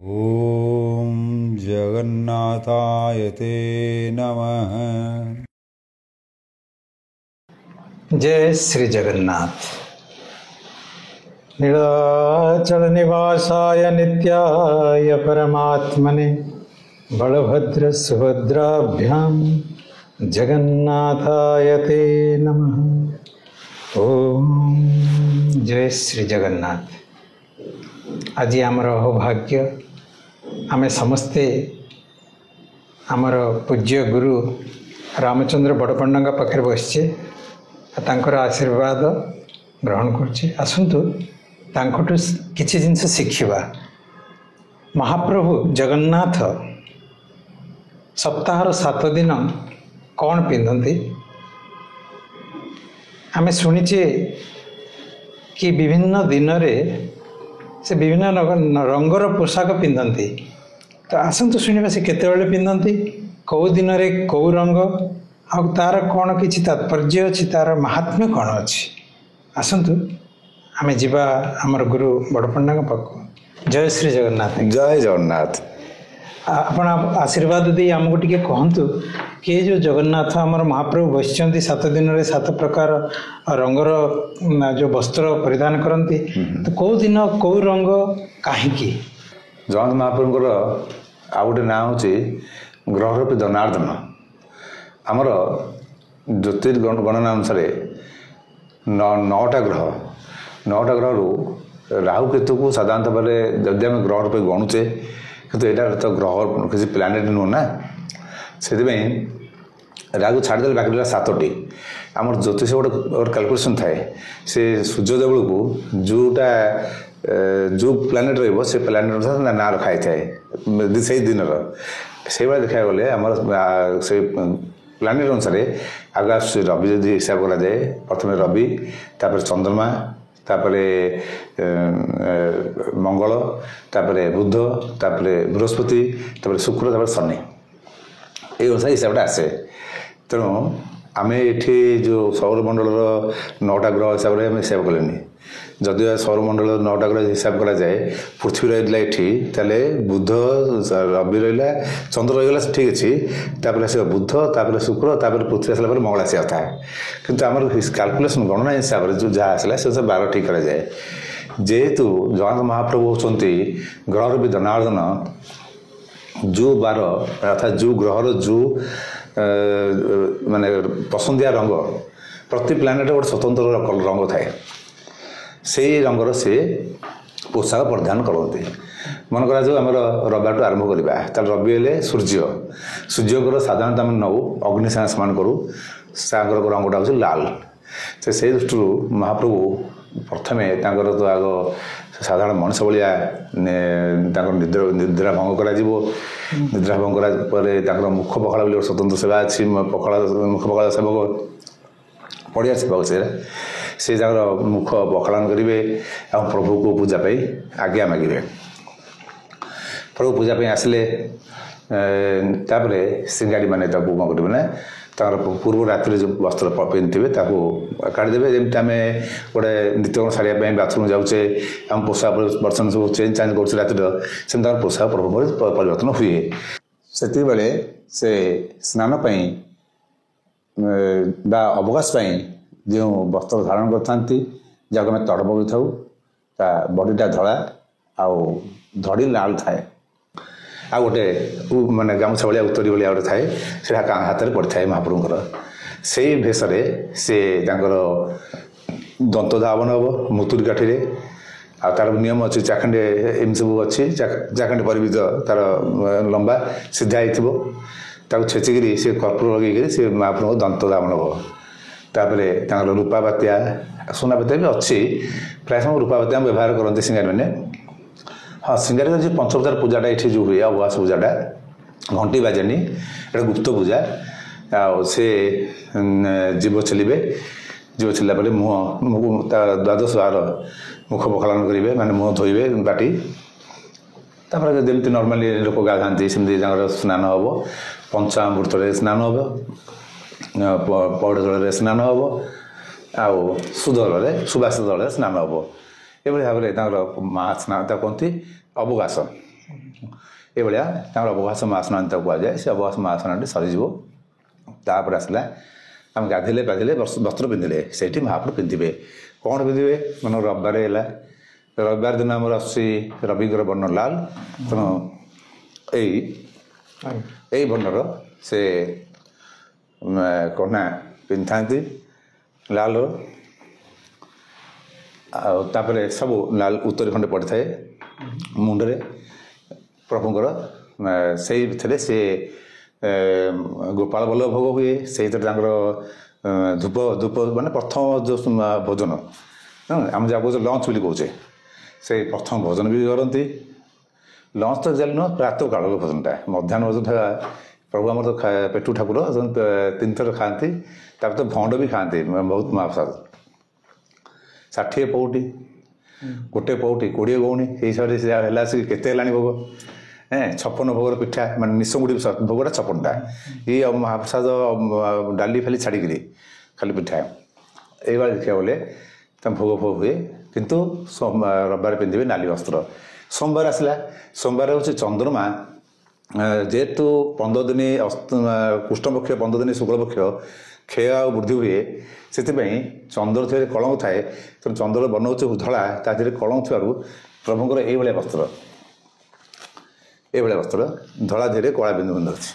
ओम जगन्नाथाय ते नमः। जय श्री जगन्नाथ। नीलाचल निवासाय नित्याय परमात्मने बलभद्र सुभद्राभ्याम जगन्नाथाय ते नमः। ओम जय श्री जगन्नाथ। आज आमर अहोभाग्य आमे समस्ते आमर पूज्य गुरु रामचंद्र बड़पंडा पाखे बसचे तांकर आशीर्वाद ग्रहण करछे। आसंतु तांकटू किछि जिनस शिखिबा। महाप्रभु जगन्नाथ सप्ताहर 7 दिन कौन पिंधती आमे शुणीचे कि विभिन्न दिन रे से विभिन्न रंगर पोशाक पिंधती। तो आसंतु शुणा से केतेबेले पिंधती, कौ दिन रे कौ रंग आ तार कौन किछि तात्पर्य अच्छी, तार महात्म्य कौन अच्छी। आसंतु आमे जीवा हमर गुरु बड़पंडा पाख। जय श्री जगन्नाथ। जय जगन्नाथ। आपण आशीर्वाद दे आमको टिके कहतु कि जो जगन्नाथ आमर महाप्रभु बसिचंती 7 दिन रे 7 प्रकार रंगर जो वस्त्र परिधान करती, तो कौ दिन कौ रंग कहीं। जगन्नाथ महाप्रभुଙ୍କର ଆଉ ଗୋଟେ ନାଁ ହେଉଛି ଗ୍ରହରୂପୀ ଜନାର୍ଦ୍ଦନ। ଆମର ଜ୍ୟୋତିର୍ଗଣନା ଅନୁସାରେ 9ଟା ଗ୍ରହରୁ ରାହୁ କେତୁକୁ ସାଧାରଣତଃ ଭାବରେ ଯଦି ଆମେ ଗ୍ରହ ରୂପେ ଗଣୁଛେ, କିନ୍ତୁ ଏଇଟା ତ ଗ୍ରହ କିଛି ପ୍ଲାନେଟ୍ ନୁହଁ ନା, ସେଥିପାଇଁ ରାହୁ ଛାଡ଼ିଦେଲେ ବାକି ରହିଲା 7ଟି। ଆମର ଜ୍ୟୋତିଷ ଗୋଟେ କାଲକୁଲେସନ୍ ଥାଏ, ସେ ସୂର୍ଯ୍ୟୋଦୟ ବେଳକୁ ଯେଉଁ ପ୍ଲାନେଟ୍ ରହିବ ସେ ପ୍ଲାନେଟ୍ ଅନୁସାରେ ନାଁ ରଖା ହେଇଥାଏ ସେଇ ଦିନର। ସେଇଭଳିଆ ଦେଖିବାକୁ ଗଲେ ଆମର ସେ ପ୍ଲାନେଟ୍ ଅନୁସାରେ ଆଗ ଆସୁଛି ରବି। ଯଦି ହିସାବ କରାଯାଏ, ପ୍ରଥମେ ରବି, ତାପରେ ଚନ୍ଦ୍ରମା, ତାପରେ ମଙ୍ଗଳ, ତାପରେ ବୁଧ, ତାପରେ ବୃହସ୍ପତି, ତାପରେ ଶୁକ୍ର, ତାପରେ ଶନି। ଏଇ ଅନୁସାରେ ହିସାବଟା ଆସେ। ତେଣୁ ଆମେ ଏଠି ଯେଉଁ ସୌରମଣ୍ଡଳର 9ଟା ଗ୍ରହ ହିସାବରେ ଆମେ ହିସାବ କଲେନି। ଯଦି ସୌରମଣ୍ଡଳର 9ଟା ଗ୍ରହ ହିସାବ କରାଯାଏ, ପୃଥିବୀ ରହିଲା ଏଠି, ତାହେଲେ ବୁଧ, ରବି ରହିଲା, ଚନ୍ଦ୍ର ରହିଗଲା, ଠିକ୍ ଅଛି। ତାପରେ ଆସିବ ବୁଧ, ତାପରେ ଶୁକ୍ର, ତାପରେ ପୃଥିବୀ ଆସିଲା ପରେ ମଙ୍ଗଳ ଆସିବା କଥା। କିନ୍ତୁ ଆମର କାଲକୁଲେସନ୍ ଗଣନା ହିସାବରେ ଯେଉଁ ଯାହା ଆସିଲା ସେ ସବୁ ବାର ଠିକ୍ କରାଯାଏ। ଯେହେତୁ ଜଗନ୍ନାଥ ମହାପ୍ରଭୁ ହେଉଛନ୍ତି ଗ୍ରହରୂପୀ ଜନାର୍ଦ୍ଦନ, ଯେଉଁ ବାର ଅର୍ଥାତ୍ ଯେଉଁ ଗ୍ରହର ଯେଉଁ ମାନେ ପସନ୍ଦିଆ ରଙ୍ଗ, ପ୍ରତି ପ୍ଲାନେଟ୍ ଗୋଟେ ସ୍ୱତନ୍ତ୍ର ରଙ୍ଗ ଥାଏ, ସେଇ ରଙ୍ଗର ସେ ପୋଷାକ ପରିଧାନ କରନ୍ତି। ମନେ କରାଯାଉ ଆମର ରବିବାରଠୁ ଆରମ୍ଭ କରିବା, ତାହେଲେ ରବି ହେଲେ ସୂର୍ଯ୍ୟଙ୍କର ସାଧାରଣତଃ ଆମେ ନେଉ ଅଗ୍ନି ସାଙ୍ଗେ ସମାନ କରୁ, ତାଙ୍କର ରଙ୍ଗଟା ହେଉଛି ଲାଲ। ସେଇ ଦୃଷ୍ଟିରୁ ମହାପ୍ରଭୁ ପ୍ରଥମେ ତାଙ୍କର ତ ଆଗ ସାଧାରଣ ମଣିଷ ଭଳିଆ ତାଙ୍କର ନିଦ୍ରା ଭଙ୍ଗ କରାଯିବ। ନିଦ୍ରା ଭଙ୍ଗ କରା ପରେ ତାଙ୍କର ମୁଖ ପଖାଳ ବୋଲି ଗୋଟେ ସ୍ୱତନ୍ତ୍ର ସେବା ଅଛି। ମୁଖ ପଖାଳ ସେବକ ପଡ଼ିଆ ସେବକ ସେ ତାଙ୍କର ମୁଖ ପଖାଳନ କରିବେ ଆଉ ପ୍ରଭୁକୁ ପୂଜା ପାଇଁ ଆଜ୍ଞା ମାଗିବେ। ପ୍ରଭୁ ପୂଜା ପାଇଁ ଆସିଲେ ତାପରେ ସିଙ୍ଗାରୀମାନେ ତାକୁ କ'ଣ କରିବେ ନା, ତାଙ୍କର ପୂର୍ବ ରାତିରେ ଯେଉଁ ବସ୍ତ୍ର ପିନ୍ଧିଥିବେ ତାକୁ କାଢ଼ିଦେବେ। ଯେମିତି ଆମେ ଗୋଟେ ନିତ୍ୟକର୍ମ ସାରିବା ପାଇଁ ବାଥରୁମ୍ ଯାଉଛେ, ଆମ ପୋଷାକ ବର୍ତ୍ତମାନ ସବୁ ଚେଞ୍ଜ କରୁଛେ ରାତିର, ସେମିତି ତାଙ୍କର ପୋଷାକ ପ୍ରଭୁଙ୍କର ପରିବର୍ତ୍ତନ ହୁଏ। ସେତିକିବେଳେ ସେ ସ୍ନାନ ପାଇଁ ବା ଅବକାଶ ପାଇଁ ଯେଉଁ ବସ୍ତ୍ର ଧାରଣ କରିଥାନ୍ତି, ଯାହାକୁ ଆମେ ତଡ଼ ପକାଇଥାଉ, ତା ବଡ଼ିଟା ଧଳା ଆଉ ଧଡ଼ି ଲାଲ ଥାଏ। ଆଉ ଗୋଟେ ମାନେ ଗାମୁଛା ଭଳିଆ ଉତ୍ତରୀ ଭଳିଆ ଗୋଟେ ଥାଏ, ସେଇଟା ହାତରେ ପଡ଼ିଥାଏ ମହାପ୍ରଭୁଙ୍କର। ସେଇ ଭେଷରେ ସେ ତାଙ୍କର ଦନ୍ତ ଧାବନ ହେବ ମୁତୁରି କାଠିରେ। ଆଉ ତାର ନିୟମ ଅଛି, ଚାଖଣ୍ଡେ ଏମିତି ସବୁ ଅଛି, ଚାଖଣ୍ଡେ ପରିବିତ ତାର ଲମ୍ବା ସିଧା ହେଇଥିବ, ତାକୁ ଛେଚିକିରି ସେ କର୍ପୂର ଲଗେଇକିରି ସେ ମହାପ୍ରଭୁଙ୍କ ଦନ୍ତ ଧାବନ ହେବ। ତାପରେ ତାଙ୍କର ରୂପାବାତ୍ୟା, ସୁନାବାତ୍ୟା ବି ଅଛି, ପ୍ରାୟ ସମୟ ରୂପାବାତ୍ୟା ବ୍ୟବହାର କରନ୍ତି ସିଙ୍ଗାରୀମାନେ। ହଁ, ସିଙ୍ଗାରୀର ଯେଉଁ ପଞ୍ଚପ୍ରଧାନ ପୂଜାଟା ଏଠି ଯେଉଁ ହୁଏ, ଅବକାଶ ପୂଜାଟା ଘଣ୍ଟି ବାଜେନି, ଏଇଟା ଗୁପ୍ତ ପୂଜା। ଆଉ ସେ ଜୀବ ଛେଲିବେ, ଜୀବ ଛେଲିଲା ପରେ ତା ଦ୍ୱାଦଶ ବାର ମୁଖ ପଖାଳନ କରିବେ, ମାନେ ମୁହଁ ଧୋଇବେ ବାଟି। ତାପରେ ଯେମିତି ନର୍ମାଲି ଲୋକ ଗାଧାନ୍ତି ସେମିତି ତାଙ୍କର ସ୍ନାନ ହେବ। ପଞ୍ଚାମୃତରେ ସ୍ନାନ ହେବ, ପଇଡ଼ ଜଳରେ ସ୍ନାନ ହେବ, ଆଉ ସୁବାସିତ ଜଳରେ ସ୍ନାନ ହେବ। ଏଭଳି ଭାବରେ ତାଙ୍କର ସ୍ନାନ ତାକୁ କହନ୍ତି ଅବକାଶ। ଏଇଭଳିଆ ତାଙ୍କର ଅବକାଶ ମହାସ୍ନାନ ତାକୁ କୁହାଯାଏ। ସେ ଅବକାଶ ମହାସ୍ନାନଟି ସରିଯିବ, ତାପରେ ଆସିଲା ଆମେ ଗାଧୋଇଲେ ପାଧେଇଲେ ବସ୍ତ୍ର ପିନ୍ଧିଲେ, ସେଇଠି ମହାପ୍ରଭୁ ପିନ୍ଧିବେ। କ'ଣ ପିନ୍ଧିବେ? ମାନେ ରବିବାର ହେଲା, ରବିବାର ଦିନ ଆମର ଆସୁଛି ରବିଙ୍କର ବର୍ଣ୍ଣ ଲାଲ, ତେଣୁ ଏଇ ବର୍ଣ୍ଣର ସେ କନା ପିନ୍ଧିଥାନ୍ତି ଲାଲର। ଆଉ ତାପରେ ସବୁ ଲାଲ ଉତ୍ତରୀ ଖଣ୍ଡେ ପଡ଼ିଥାଏ ମୁଣ୍ଡରେ ପ୍ରଭୁଙ୍କର। ସେଇ ଭିତରେ ସେ ଗୋପାଳ ବଲ୍ଲଭ ଭୋଗ ହୁଏ, ସେଇଥିରେ ତାଙ୍କର ଧୂପ ମାନେ ପ୍ରଥମ ଯେଉଁ ଭୋଜନ ଆମେ ଯାହା କହୁଛେ ଲଞ୍ଚ ବୋଲି କହୁଛେ, ସେଇ ପ୍ରଥମ ଭୋଜନ ବି କରନ୍ତି। ଲଞ୍ଚ ତ ଜାଣି ନୁହଁ, ପ୍ରାତଃ କାଳର ଭୋଜନଟା, ମଧ୍ୟାହ୍ନ ଭୋଜନଟା ପ୍ରଭୁ ଆମର ତ ପେଟୁ ଠାକୁର 3 ଥର ଖାଆନ୍ତି। ତାପରେ ତ ଭଣ୍ଡ ବି ଖାଆନ୍ତି ବହୁତ ମହାପ୍ରସାଦ। 60 ପଉଟି, ଗୋଟେ ପଉଟି 20 ଗଉଣୀ, ଏଇ ହିସାବରେ ସେ ହେଲା ଆସିକି କେତେ ହେଲାଣି ଭୋଗ? 56 ଭୋଗର ପିଠା, ମାନେ ନିଶଙ୍ଗୁଡ଼ି ଭୋଗଟା 56ଟା। ଏଇ ମହାପ୍ରସାଦ ଡାଲି ଫାଲି ଛାଡ଼ିକିରି ଖାଲି ପିଠା। ଏଇଭଳି ଦେଖିବାକୁ ଗଲେ ତାଙ୍କ ଭୋଗ ହୁଏ। କିନ୍ତୁ ରବିବାର ପିନ୍ଧିବେ ନାଲି ବସ୍ତ୍ର। ସୋମବାର ଆସିଲା, ସୋମବାର ହେଉଛି ଚନ୍ଦ୍ରମା, ଯେହେତୁ 15 ଦିନ କୃଷ୍ଣପକ୍ଷ 15 ଦିନ ଶୁକ୍ଳପକ୍ଷ କ୍ଷୟ ଆଉ ବୃଦ୍ଧି ହୁଏ, ସେଥିପାଇଁ ଚନ୍ଦ୍ର ଦେହରେ କଳଙ୍କ ଥାଏ। ତେଣୁ ଚନ୍ଦ୍ର ବର୍ଣ୍ଣ ହେଉଛି ଧଳା, ତା ଦେହରେ କଳଙ୍କ ଥିବାରୁ ପ୍ରଭୁଙ୍କର ଏଇଭଳିଆ ବସ୍ତ୍ର, ଏଇଭଳିଆ ବସ୍ତ୍ର ଧଳା ଦେହରେ କଳା ବିନ୍ଦୁ ବିନ୍ଦୁ ଅଛି,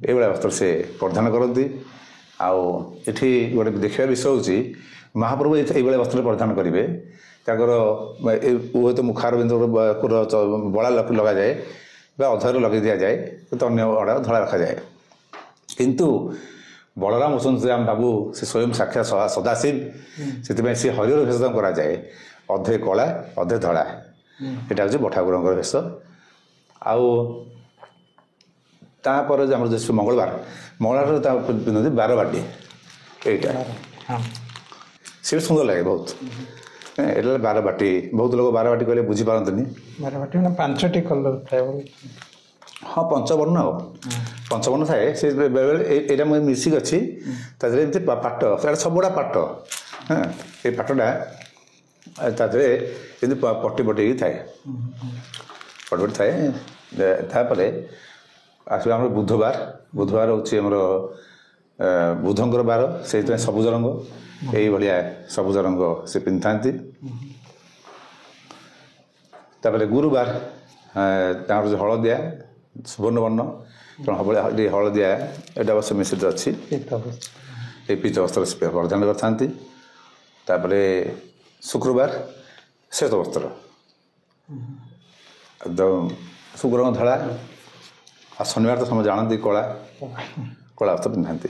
ଏଇଭଳିଆ ବସ୍ତ୍ର ସେ ପରିଧାନ କରନ୍ତି। ଆଉ ଏଠି ଗୋଟେ ଦେଖିବା ବିଷୟ ହେଉଛି ମହାପ୍ରଭୁ ଏଇଭଳିଆ ବସ୍ତ୍ର ପରିଧାନ କରିବେ। ତାଙ୍କର ହୁଏତ ମୁଖାର ବିନ୍ଦୁର ବଳା ଲଗାଯାଏ ବା ଅଧରେ ଲଗାଇ ଦିଆଯାଏ, କିନ୍ତୁ ଅନ୍ୟ ଅଡ଼ା ଧଳା ରଖାଯାଏ। କିନ୍ତୁ ବଳରାମ ହେଉଛନ୍ତି ଆମ ବାବୁ, ସେ ସ୍ୱୟଂ ସାକ୍ଷାତ ସଦାଶିବ, ସେଥିପାଇଁ ସେ ହରିହର ଭେଷ କରାଯାଏ, ଅଧେ କଳା ଅଧେ ଧଳା। ଏଇଟା ହେଉଛି ଠାକୁରଙ୍କର ଭେଷ। ଆଉ ତାପରେ ଆମର ଯେଉଁ ମଙ୍ଗଳବାର ତା ପିନ୍ଧନ୍ତି 12 ବାଟି, ଏଇଟା ସେ ବି ସୁନ୍ଦର ଲାଗେ ବହୁତ। ଏଇଟା 12 ବାଟି, ବହୁତ ଲୋକ 12 ବାଟି କହିଲେ ବୁଝିପାରନ୍ତିନି। 12 ବାଟି ମାନେ 5ଟି କଲର ଥାଏ। ହଁ, ପଞ୍ଚବର୍ଣ୍ଣ ଆଉ ପଞ୍ଚବର୍ଣ୍ଣ ଥାଏ। ସେ ବେଳେବେଳେ ଏଇଟା ମୁଁ ମିଶିକି ଅଛି, ତା ଦେହରେ ଏମିତି ପାଟ, ସେଇଟା ସବୁଗୁଡ଼ା ପାଟ। ଏଇ ପାଟଟା ତା ଦେହରେ ଏମିତି ପଟି ପଟିକି ଥାଏ, ପଟି ପଟି ଥାଏ। ତାପରେ ଆସିବ ଆମର ବୁଧବାର ହେଉଛି ଆମର ବୁଧଙ୍କର ବାର, ସେଇଥିପାଇଁ ସବୁଜ ରଙ୍ଗ, ଏଇଭଳିଆ ସବୁଜ ରଙ୍ଗ ସେ ପିନ୍ଧିଥାନ୍ତି। ତାପରେ ଗୁରୁବାର ତାଙ୍କର ଯେଉଁ ହଳଦିଆ ସୁବର୍ଣ୍ଣବର୍ଣ୍ଣ, ହଳଦିଆ ଏଇଟା ଅବଶ୍ୟ ମିଶ୍ରିତ ଅଛି, ଏଇ ପିତ ବସ୍ତ୍ର ପରିଧାନ କରିଥାନ୍ତି। ତାପରେ ଶୁକ୍ରବାର ଶ୍ଵେତ ବସ୍ତ୍ର, ଶୁକ୍ରଙ୍କ ଧଳା। ଆଉ ଶନିବାର ତ ସମସ୍ତେ ଜାଣନ୍ତି କଳା ବସ୍ତ୍ର ପିନ୍ଧନ୍ତି।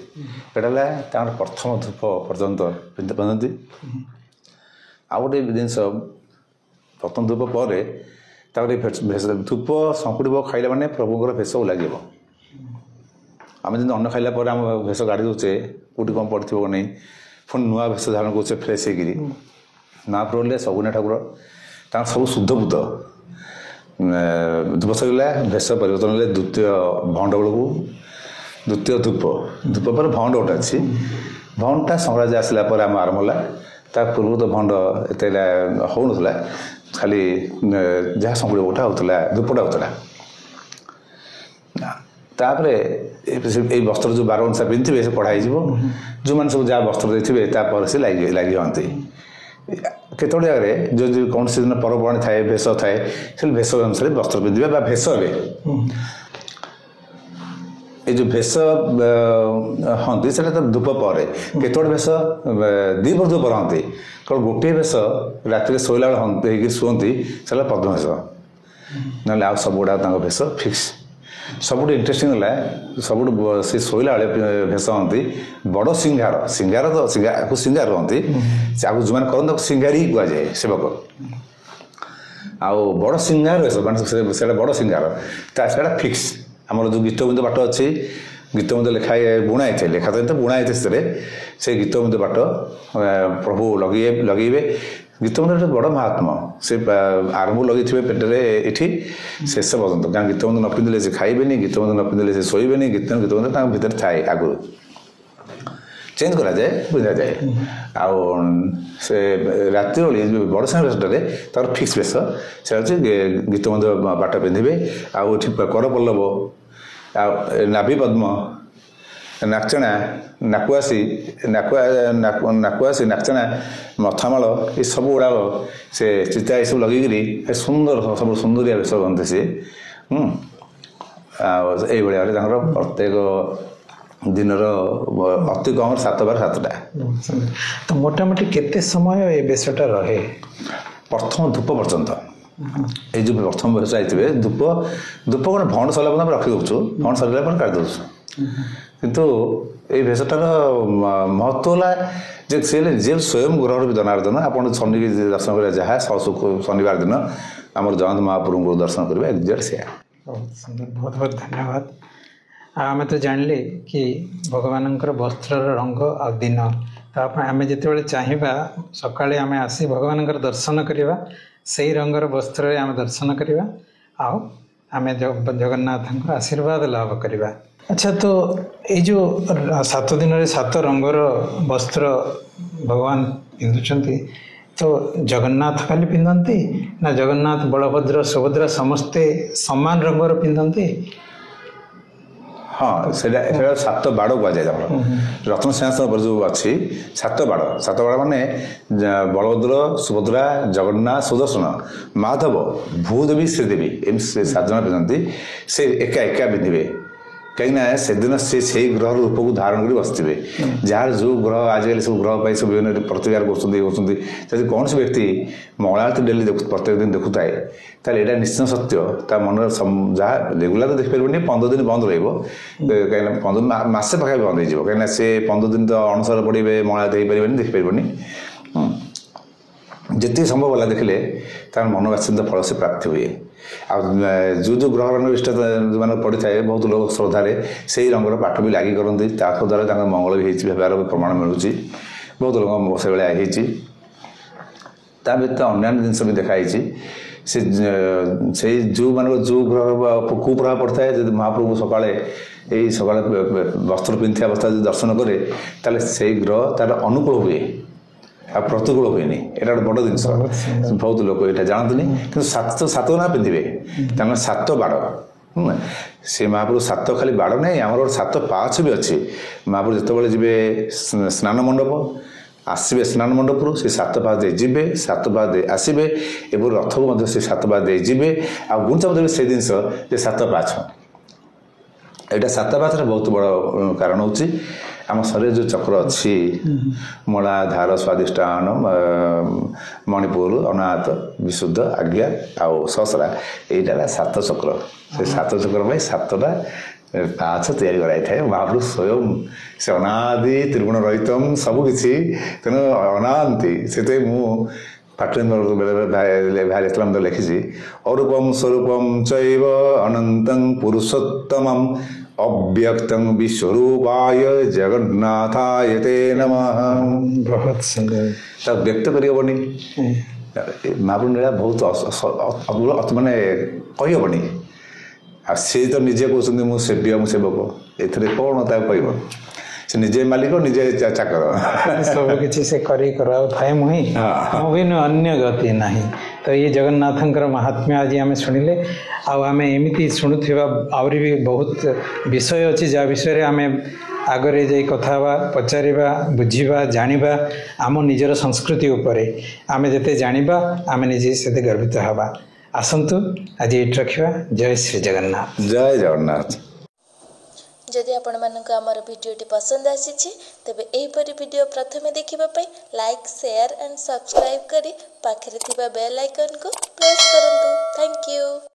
ଏଇଟା ହେଲା ତାଙ୍କର ପ୍ରଥମ ଧୂପ ପର୍ଯ୍ୟନ୍ତ ପିନ୍ଧନ୍ତି। ଆଉ ଗୋଟେ ଜିନିଷ, ପ୍ରଥମ ଧୂପ ପରେ ତାପରେ ଧୂପ ଶଙ୍କୁଡ଼ି ଭୋଗ ଖାଇଲା ମାନେ ପ୍ରଭୁଙ୍କର ଭେଷ ଲାଗିବ। ଆମେ ଯେମିତି ଅନ୍ନ ଖାଇଲା ପରେ ଆମ ଭେଷ ଗାଡ଼ି ଦେଉଛେ, କେଉଁଠି କ'ଣ ପଡ଼ିଥିବ ନାହିଁ, ପୁଣି ନୂଆ ଭେଷ ଧାରଣ କରୁଛେ ଫ୍ରେଶ୍ ହେଇକିରି। ମହାପ୍ରଭୁ ହେଲେ ସବୁନା ଠାକୁର, ତାଙ୍କର ସବୁ ଶୁଦ୍ଧ ବୁଦ୍ଧ। ଧୂପ ସରିଲା, ଭେଷ ପରିବର୍ତ୍ତନ ହେଲେ ଦ୍ୱିତୀୟ ଭଣ୍ଡ ବେଳକୁ ଦ୍ୱିତୀୟ ଧୂପ ପରେ ଭଣ୍ଡ ଗୋଟେ ଅଛି। ଭଣ୍ଡଟା ସଂରାଜ ଆସିଲା ପରେ ଆମ ଆରମ୍ଭ ହେଲା। ତା ପୂର୍ବରୁ ତ ଭଣ୍ଡ ଏତେ ହେଉନଥିଲା, ଖାଲି ଯାହା ଶଙ୍କୁଡ଼ି ଭୋଗଟା ହେଉଥିଲା, ଧୂପଟା ହେଉଥିଲା। ତାପରେ ଏଇ ବସ୍ତ୍ର ଯେଉଁ 12 ଅନୁସାରେ ପିନ୍ଧିଥିବେ ସେ କଢ଼ା ହେଇଯିବ। ଯେଉଁମାନେ ସବୁ ଯାହା ବସ୍ତ୍ର ଦେଇଥିବେ ତାପରେ ସେ ଲାଗି ହୁଅନ୍ତି। କେତେବେଳେ ଜାଗାରେ ଯଦି କୌଣସି ଦିନ ପର୍ବପର୍ବାଣି ଥାଏ, ଭେଷ ଥାଏ, ସେ ଭେଷ ଅନୁସାରେ ବସ୍ତ୍ର ପିନ୍ଧିବେ ବା ଭେଷ ହେବେ। ଏଇ ଯେଉଁ ଭେଷ ହଅନ୍ତି ସେଟା ତ ଧୂପ ପରେ। କେତେବେଳେ ଭେଷ 2 ବର୍ଷ ଧୂପ ରହନ୍ତି, କାରଣ ଗୋଟିଏ ଭେଷ ରାତିରେ ଶୋଇଲା ବେଳେ ହେଇକି ଶୁଅନ୍ତି, ସେଟା ପଦ୍ମ ଭେଷ। ନହେଲେ ଆଉ ସବୁଗୁଡ଼ା ତାଙ୍କ ଭେଷ ଫିକ୍ସ। ସବୁଠୁ ଇଣ୍ଟରେଷ୍ଟିଂ ହେଲା, ସବୁଠୁ ସେ ଶୋଇଲା ବେଳେ ଭେଷ ହଅନ୍ତି ବଡ଼ ସିଙ୍ଗାର ତ ସିଙ୍ଗାର ରହନ୍ତି। ଆଗକୁ ଯେଉଁମାନେ କରନ୍ତି ତାକୁ ସିଙ୍ଗାରୀ କୁହାଯାଏ, ସେବକ। ଆଉ ବଡ଼ ସିଙ୍ଗାର ଭେଷ ମାନେ ସେଇଟା ବଡ଼ ସିଙ୍ଗାର, ସେଇଟା ଫିକ୍ସ। ଆମର ଯେଉଁ ଗୀତବିନ୍ଦ ବାଟ ଅଛି, ଗୀତବିନ୍ଦ ବୁଣା ହେଇଥାଏ, ଲେଖା ତ ବୁଣା ହେଇଥାଏ, ସେଥିରେ ସେ ଗୀତବିନ୍ଦ ବାଟ ପ୍ରଭୁ ଲଗେଇବେ। ଗୀତବିନ୍ଦ ଗୋଟେ ବଡ଼ ମହାତ୍ମ, ସେ ଆରମ୍ଭ ଲଗେଇଥିବେ ପେଟରେ ଏଠି ଶେଷ ପର୍ଯ୍ୟନ୍ତ। କାରଣ ଗୀତବିନ୍ଦ ନ ପିନ୍ଧିଲେ ସେ ଖାଇବେନି, ଗୀତବିନ୍ଦ ନ ପିନ୍ଧିଲେ ସେ ଶୋଇବେନି। ଗୀତବିନ୍ଦ ତାଙ୍କ ଭିତରେ ଥାଏ ଆଗରୁ। ଚେଞ୍ଜ କରାଯାଏ ପିନ୍ଧାଯାଏ। ଆଉ ସେ ରାତ୍ରି ଓଳି ବଡ଼ ସାଙ୍ଗ ବେଶଟାରେ ତାର ଫିକ୍ସ ବେଶ ସେ ହେଉଛି ଗୀତ ମଧ୍ୟ ପାଟ ପିନ୍ଧିବେ। ଆଉ ଏଠି କରପଲ୍ଲବ ଆଉ ନାଭି ପଦ୍ମ ନାକଚଣା ନାକୁଆସି ନାକୁଆସି ନାକଚଣା ମଥାମାଳ ଏସବୁ ଗୁଡ଼ାକ ସେ ଚିତା ଏସବୁ ଲଗେଇକିରି ସୁନ୍ଦର ସବୁ ସୁନ୍ଦରିଆ ବେଶ ହୁଅନ୍ତି ସିଏ। ଆଉ ଏଇଭଳିଆ ଭାବରେ ତାଙ୍କର ପ୍ରତ୍ୟେକ ଦିନର ଅତି କମ୍ 7/7ଟା। ତ ମୋଟାମୋଟି କେତେ ସମୟ ଏ ବେଶଟା ରହେ? ପ୍ରଥମ ଧୂପ ପର୍ଯ୍ୟନ୍ତ ଏଇ ଯେଉଁ ପ୍ରଥମ ବେଶ ଯାଇଥିବେ ଧୂପ କ'ଣ ଭଣ୍ଡ ସରିଲା ପର୍ଯ୍ୟନ୍ତ ଆମେ ରଖିଦେଉଛୁ, ଭଣ୍ଡ ସରିଲା ପରେ କାଢ଼ି ଦେଉଛୁ। କିନ୍ତୁ ଏଇ ବେଶଟାର ମହତ୍ଵ ହେଲା ଯେ ସେ ହେଲେ ଯିଏ ସ୍ୱୟଂ ଗ୍ରହର ବି ଜନାର୍ଦ୍ଦନ। ଆପଣ ଶନି ଦର୍ଶନ କରିବା ଯାହା ଶନିବାର ଦିନ ଆମର ଜଗନ୍ନାଥ ମହାପ୍ରଭୁଙ୍କୁ ଦର୍ଶନ କରିବା ଏକ୍ଜାକ୍ଟ ସେୟା। ବହୁତ ସୁନ୍ଦର, ବହୁତ ବହୁତ ଧନ୍ୟବାଦ। ଆଉ ଆମେ ତ ଜାଣିଲେ କି ଭଗବାନଙ୍କର ବସ୍ତ୍ରର ରଙ୍ଗ ଆଉ ଦିନ, ତ ଆମେ ଯେତେବେଳେ ଚାହିଁବା ସକାଳେ ଆମେ ଆସି ଭଗବାନଙ୍କର ଦର୍ଶନ କରିବା, ସେଇ ରଙ୍ଗର ବସ୍ତ୍ରରେ ଆମେ ଦର୍ଶନ କରିବା ଆଉ ଆମେ ଜଗନ୍ନାଥଙ୍କର ଆଶୀର୍ବାଦ ଲାଭ କରିବା। ଆଚ୍ଛା, ତ ଏଇ ଯେଉଁ 7 ଦିନରେ 7 ରଙ୍ଗର ବସ୍ତ୍ର ଭଗବାନ ପିନ୍ଧୁଛନ୍ତି, ତ ଜଗନ୍ନାଥ ଖାଲି ପିନ୍ଧନ୍ତି ନା ଜଗନ୍ନାଥ ବଳଭଦ୍ର ସୁଭଦ୍ରା ସମସ୍ତେ ସମାନ ରଙ୍ଗର ପିନ୍ଧନ୍ତି? ହଁ, ସେଇଟା 7 ବାଡ଼ କୁହାଯାଏ। ଆମର ରତ୍ନସିଂହାସନ ଉପରେ ଯେଉଁ ଅଛି 7 ବାଡ଼ ମାନେ ବଳଭଦ୍ର ସୁଭଦ୍ରା ଜଗନ୍ନାଥ ସୁଦର୍ଶନ ମାଧବ ଭୂଦେବୀ ଶ୍ରୀଦେବୀ ଏମିତି 7 ଜଣ ପିନ୍ଧନ୍ତି। ସେ ଏକା ପିନ୍ଧିବେ, କାହିଁକିନା ସେଦିନ ସେ ସେଇ ଗ୍ରହର ରୂପକୁ ଧାରଣ କରି ବସିଥିବେ। ଯାହାର ଯେଉଁ ଗ୍ରହ ଆଜିକାଲି ସବୁ ଗ୍ରହ ପାଇଁ ସବୁ ବିଭିନ୍ନ ପ୍ରତିକାର କରୁଛନ୍ତି ଯଦି କୌଣସି ବ୍ୟକ୍ତି ମଙ୍ଗଳାଆରତୀ ଡେଲି ପ୍ରତ୍ୟେକ ଦିନ ଦେଖୁଥାଏ ତାହେଲେ ଏଇଟା ନିଶ୍ଚିତ ସତ୍ୟ ତା ମନରେ ଯାହା ରେଗୁଲାର ତ ଦେଖିପାରିବନି, 15 ଦିନ ବନ୍ଦ ରହିବ। କାହିଁକିନା ମାସେ ପାଖାପାଖି ବନ୍ଦ ହେଇଯିବ, କାହିଁକିନା ସେ 15 ଦିନ ତ ଅଣସର ପଡ଼ିବେ, ମଙ୍ଗଳାଆରତୀ ହେଇପାରିବନି, ଦେଖିପାରିବନି। ଯେତିକି ସମ୍ଭବ ହେଲା ଦେଖିଲେ ତାର ମନବାଞ୍ଛିତ ଫଳ ସେ ପ୍ରାପ୍ତି ହୁଏ। ଆଉ ଯେଉଁ ଗ୍ରହର ଇଷ୍ଟ ଯେଉଁମାନେ ପଡ଼ିଥାଏ ବହୁତ ଲୋକ ଶ୍ରଦ୍ଧାରେ ସେଇ ରଙ୍ଗର ପାଠ ବି ଲାଗି କରନ୍ତି, ତାଙ୍କ ଦ୍ୱାରା ତାଙ୍କର ମଙ୍ଗଳ ବି ହେଇଛି ହେବାର ପ୍ରମାଣ ମିଳୁଛି। ବହୁତ ଲୋକ ସେଭଳିଆ ହେଇଛି। ତା ବ୍ୟତୀତ ଅନ୍ୟାନ୍ୟ ଜିନିଷ ବି ଦେଖାହେଇଛି। ସେଇ ଯେଉଁମାନଙ୍କ ଯେଉଁ ଗ୍ରହ କୁପ୍ରଭାବ ପଡ଼ିଥାଏ, ଯଦି ମହାପ୍ରଭୁ ସକାଳେ ବସ୍ତ୍ର ପିନ୍ଧିଥିବା ଅବସ୍ଥା ଯଦି ଦର୍ଶନ କରେ ତାହେଲେ ସେଇ ଗ୍ରହ ତାର ଅନୁକୂଳ ହୁଏ ଆଉ ପ୍ରତିକୂଳ ହୁଏନି। ଏଇଟା ଗୋଟେ ବଡ଼ ଜିନିଷ, ବହୁତ ଲୋକ ଏଇଟା ଜାଣନ୍ତିନି। କିନ୍ତୁ 7 ଜଣ ପିନ୍ଧିବେ, ତାଙ୍କର 7 ବାଡ଼। ସେ ମହାପ୍ରଭୁ 7 ଖାଲି ବାଡ଼ ନାହିଁ, ଆମର ଗୋଟେ 7 ପାହାଚ ବି ଅଛି। ମହାପ୍ରଭୁ ଯେତେବେଳେ ଯିବେ ସ୍ନାନ ମଣ୍ଡପ, ଆସିବେ ସ୍ନାନ ମଣ୍ଡପରୁ ସେ 7 ପାହାଚ ଦେଇ ଯିବେ, 7 ପାହାଚ ଦେଇ ଆସିବେ ଏବଂ ରଥକୁ ମଧ୍ୟ ସେ 7 ପାହାଚ ଦେଇ ଯିବେ। ଆଉ ଗୁଣ୍ଡିଚା ମନ୍ଦିରରେ ସେଇ ଜିନିଷ ଯେ 7 ପାହାଚ। ଏଇଟା 7 ପାହାଚର ବହୁତ ବଡ଼ କାରଣ ହେଉଛି ଆମ ଶରୀରରେ ଯେଉଁ ଚକ୍ର ଅଛି, ମୂଳାଧାର ସ୍ୱାଧିଷ୍ଠାନ ମଣିପୁର ଅନାହତ ବିଶୁଦ୍ଧ ଆଜ୍ଞା ଆଉ ସହସ୍ରା, ଏଇଟା ହେଲା 7 ଚକ୍ର। ସେ 7 ଚକ୍ର ପାଇଁ 7ଟା ପାହାଚ ତିଆରି କରାଯାଇଥାଏ। ମହାପ୍ରଭୁ ସ୍ୱୟଂ ସେ ଅନାଦି ତ୍ରିଗୁଣ ରହିତମ୍ ସବୁକିଛି, ତେଣୁ ଅନାନ୍ତି। ସେଥିପାଇଁ ମୁଁ ଭାରି ଇସଲାମ ଲେଖିଛି, ଅରୂପମ ସ୍ୱରୂପମ ଚୈବ ଅନନ୍ତଂ ପୁରୁଷୋତ୍ତମମ୍ ଅବ୍ୟକ୍ତଂ ବିଶ୍ୱରୂପାୟ ଜଗନ୍ନାଥାୟ ତେ ନମଃ। ବହୁତ ସୁନ୍ଦର। ତାକୁ ବ୍ୟକ୍ତ କରିହେବନି, ମହାପ୍ରଭୁ ନୀଳା ବହୁତ ମାନେ କହିହେବନି। ଆଉ ସେ ତ ନିଜେ କହୁଛନ୍ତି ମୁଁ ସେବ୍ୟ ମୁଁ ସେବକ, ଏଥିରେ କ'ଣ ତାକୁ କହିବ? ସେ ନିଜେ ମାଲିକ ନିଜେ ଚାକର, ସବୁ କିଛି ସେ କରାଉଥାଏ। ମୁହିଁ ଅନ୍ୟ ଗତି ନାହିଁ। ତ ଇଏ ଜଗନ୍ନାଥଙ୍କର ମହାତ୍ମ୍ୟ ଆଜି ଆମେ ଶୁଣିଲେ। ଆଉ ଆମେ ଏମିତି ଶୁଣୁଥିବା ଆହୁରି ବି ବହୁତ ବିଷୟ ଅଛି ଯାହା ବିଷୟରେ ଆମେ ଆଗରେ ଯାଇ କଥା ହେବା, ପଚାରିବା, ବୁଝିବା, ଜାଣିବା। ଆମ ନିଜର ସଂସ୍କୃତି ଉପରେ ଆମେ ଯେତେ ଜାଣିବା ଆମେ ନିଜେ ସେତେ ଗର୍ବିତ ହେବା। ଆସନ୍ତୁ ଆଜି ଏଇଠି ରଖିବା। ଜୟ ଶ୍ରୀ ଜଗନ୍ନାଥ। ଜୟ ଜଗନ୍ନାଥ। ଯଦି ଆପଣମାନଙ୍କୁ ଆମର ଭିଡ଼ିଓଟି ପସନ୍ଦ ଆସିଛି ତେବେ ଏହିପରି ଭିଡ଼ିଓ ପ୍ରଥମେ ଦେଖିବା ପାଇଁ ଲାଇକ୍, ସେୟାର ଆଣ୍ଡ ସବସ୍କ୍ରାଇବ୍ କରି ପାଖରେ ଥିବା ବେଲ୍ ଆଇକନ୍କୁ ପ୍ରେସ୍ କରନ୍ତୁ। Thank you.